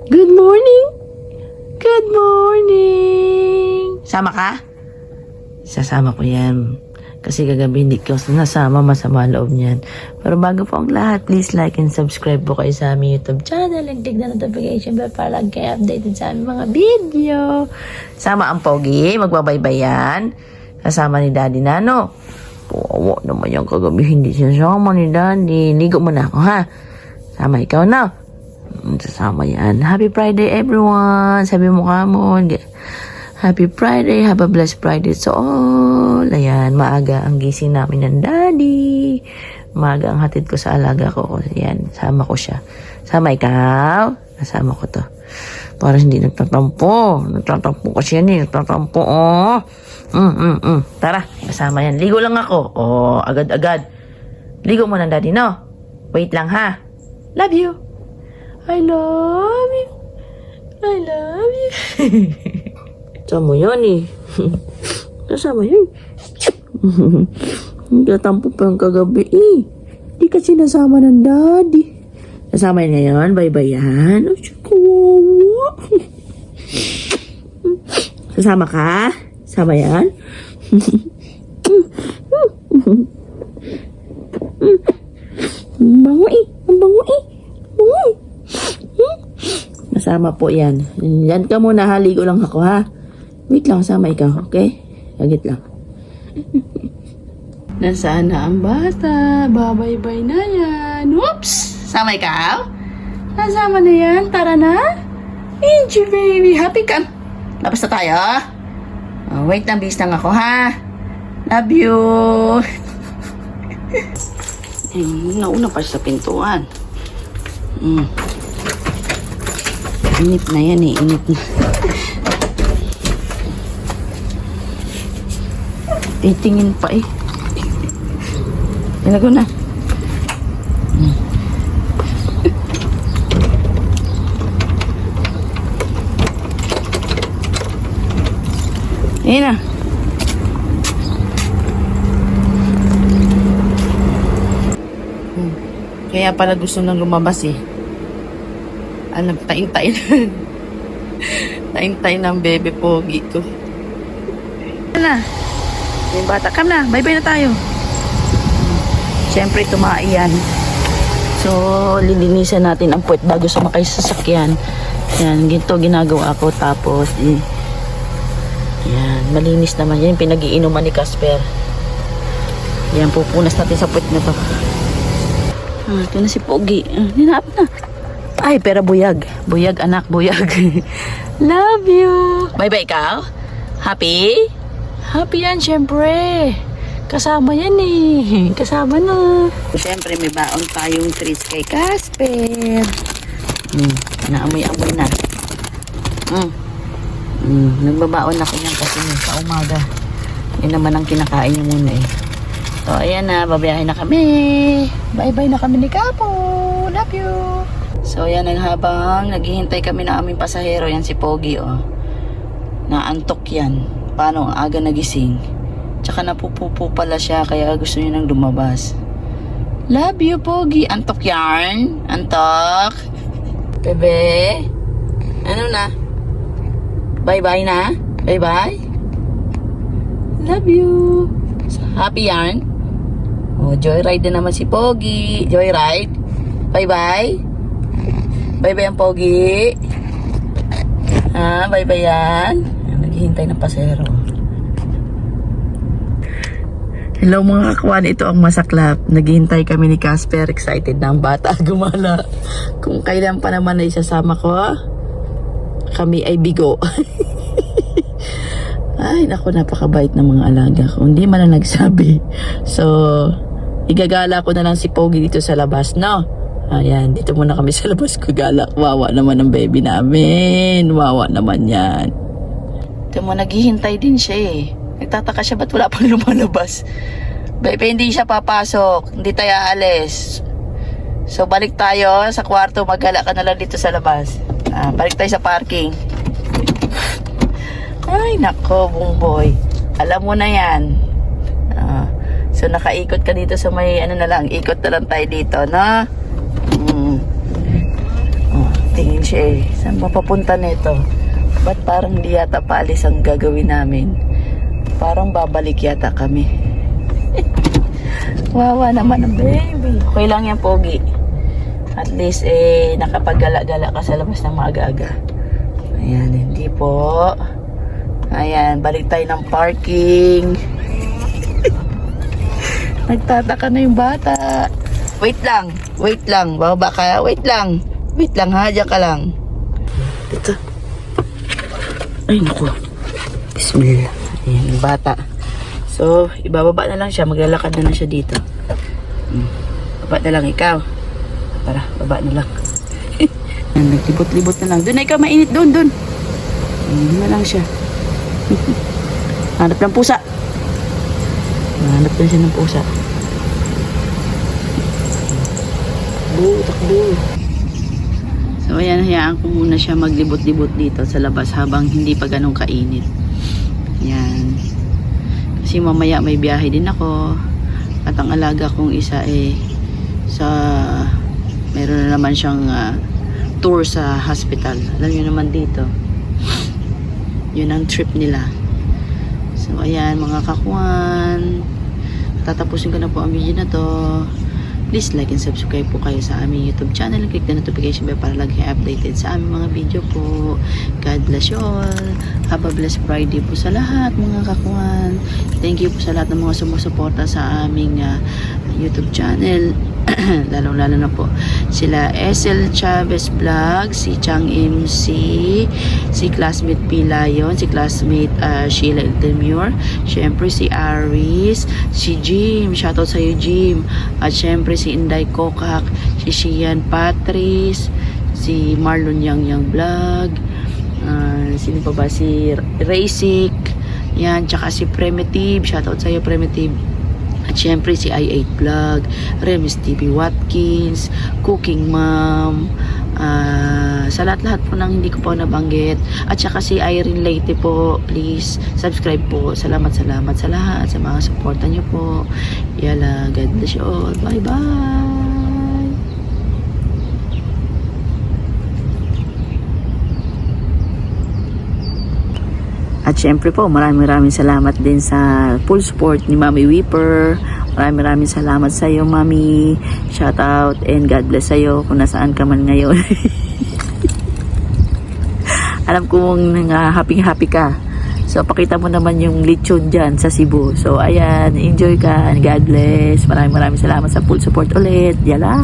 Good morning! Good morning! Sama ka? Sasama ko yan. Kasi kagabi hindi ko nasama, masama loob niyan. Pero bago po ang lahat, please like and subscribe po kayo sa aming YouTube channel. And click na notification bell para lang kayo updated sa aming mga video. Sama ang pogi, magbabaybayan. Kasama ni Daddy Nano. Kawawa naman yung kagabi, hindi siya sama ni Daddy. Ligo mo na ako, ha? Sama ikaw na. Sasama yan. Happy Friday, everyone. Sabi mo ka mo. Happy Friday. Have a blessed Friday to all. Ayan, maaga ang gising namin ng Daddy. Maaga ang hatid ko sa alaga ko. Ayan, sama ko siya. Sama ikaw. Nasama ko to. Para hindi nagtatampo. Nagtatampo kasi yan eh. Nagtatampo, oh. Tara, kasama yan. Ligo lang ako. Oh, agad-agad. Ligo mo ng Daddy, no? Wait lang, ha? Love you. I love you. I love you. Kasama yan eh. Kasama yan. Nagtatampo pa yung kagabi eh. Di kasi nasama ng Daddy. Nasama niya yan. Bye-bye yan. Oh, kawawa. Sasama ka? Sama yan? Ang bango eh. Ang bango eh. Bango eh. Nasama po yan. Yan ka muna, haligo lang ako, ha? Wait lang, sama ikaw, okay? Agit lang. Nasaan na ang bata? Babay-bye na yan. Oops! Sama ikaw? Nasama na yan? Tara na? Angie, baby. Happy ka? Labas na tayo? Oh, wait lang, bis lang ako, ha? Love you. Nauna pa sa pintuan. Init na yan eh. Init na. Titingin pa eh. Ilago na. Ayan na. Kaya pala gusto nang lumabas eh. Alam, tain-tain. Tain-tain ng bebe pogi ko. Na. Yung bata, come na. Bye-bye na tayo. Siyempre, tumaiyan. So, lilinisan natin ang puwet bago sumakay sa sasakyan. Yan, ginto ginagawa ko. Tapos, yan, malinis naman yan. Pinag-iinuman ni Casper. Yan, pupunas natin sa puwet na to. Ito na si Pogi. Ninap na. Ay, pera buyag. Buyag, anak, buyag. Love you. Bye-bye ikaw. Happy? Happy yan, syempre. Kasama yan eh. Kasama na. Syempre, may baon tayong treats kay Casper. Naamoy-amoy na. Nagbabaon ako yan kasi sa umaga. Yan naman ang kinakain niya muna eh. So, ayan na. Babiyahin na kami. Bye-bye na kami ni Kapo. Love you. So, ayan, habang naghihintay kami na aming pasahero, yan si Pogi, oh. Naantok yan. Paano? Aga nagising. Tsaka napupupo pala siya, kaya gusto niya nang lumabas. Love you, Pogi. Antok yarn? Antok? Bebe? Ano na? Bye-bye na? Bye-bye? Love you. Happy yarn? Oh, joyride na naman si Pogi. Joyride? Bye-bye? Bye-bye ang Pogi. Bye-bye yan. Naghihintay ng pasero. Hello mga kakwan, ito ang masaklap. Naghihintay kami ni Casper. Excited na ang bata gumala. Kung kailan pa naman ay sasama ko, kami ay bigo. Ay, naku, napakabait ng mga alaga ko. Hindi man na nagsabi. So, igagala ko na lang si Pogi dito sa labas, no? Ayan, dito muna kami sa labas ko gala. Wawa naman ang baby namin. Wawa naman yan. Ito mo, naghihintay din siya eh. Nagtataka siya, ba't wala pang lumalabas? Baby, hindi siya papasok. Hindi tayo aalis. So, balik tayo sa kwarto. Maggala ka na lang dito sa labas. Balik tayo sa parking. Ay, nako, bungboy. Alam mo na yan. So, nakaikot ka dito sa may, ano na lang, ikot na lang tayo dito, no? Tingin siya. siya eh. Saan ba papunta nito? Ba't parang di yata paalis ang gagawin namin? Parang babalik yata kami. Wawa naman ang baby. Okay lang yan, Pogi. At least, nakapag-gala-gala ka sa labas ng maaga-aga. Ayan, hindi po. Ayan, balik tayo ng parking. Nagtataka na yung bata. Wait lang. Bababa ka. Wait lang ha, diyan ka lang. Ito. Ay, naku. Bismillah. Ayan, yung bata. So, ibababa na lang siya. Maglalakad na lang siya dito. Baba na lang ikaw. Tara, baba na lang. Naglibot-libot na lang. Doon na ikaw, mainit. Doon. Doon na lang siya. Hanap ng pusa. Hanap na siya ng pusa. Takbo. So, ayan, hayaan ko muna siya maglibot-libot dito sa labas habang hindi pa ganun kainit. Ayan. Kasi mamaya may biyahe din ako. At ang alaga kong isa meron na naman siyang tour sa hospital. Alam niyo naman dito. Yun ang trip nila. So, ayan mga kakuan. Tatapusin ko na po ang video na to. Please like and subscribe po kayo sa aming YouTube channel. Click the notification bell para lagi updated sa aming mga video po. God bless you all. Have a blessed Friday po sa lahat mga kakuan. Thank you po sa lahat ng mga sumusuporta sa aming YouTube channel. Lalong-lalo na po sila SL Chavez Vlog, si Chang MC, si Classmate P. Lion, si Classmate Sheila Iltemure, syempre si Aris, si Jim, shoutout sa'yo Jim, at syempre si Inday Kokak, si Shian Patrice, si Marlon Yang Vlog, sino pa ba, si Raysik, yan, tsaka si Primitive, shoutout sa'yo Primitive. At syempre si I8 Vlog, Remis TV Watkins, Cooking Mom, sa lahat-lahat po nang hindi ko po nabanggit. At saka si Irene Leite po, please subscribe po. Salamat sa lahat, sa mga supportan niyo po. Yala, God bless you all. Bye-bye! At syempre po, maraming salamat din sa full support ni Mami Weeper. Maraming salamat sa iyo, Mami. Shout out and God bless sa iyo kung nasaan ka man ngayon. Alam kong happy ka. So, pakita mo naman yung lechon dyan sa Cebu. So, ayan, enjoy ka and God bless. Maraming salamat sa full support ulit. Yala!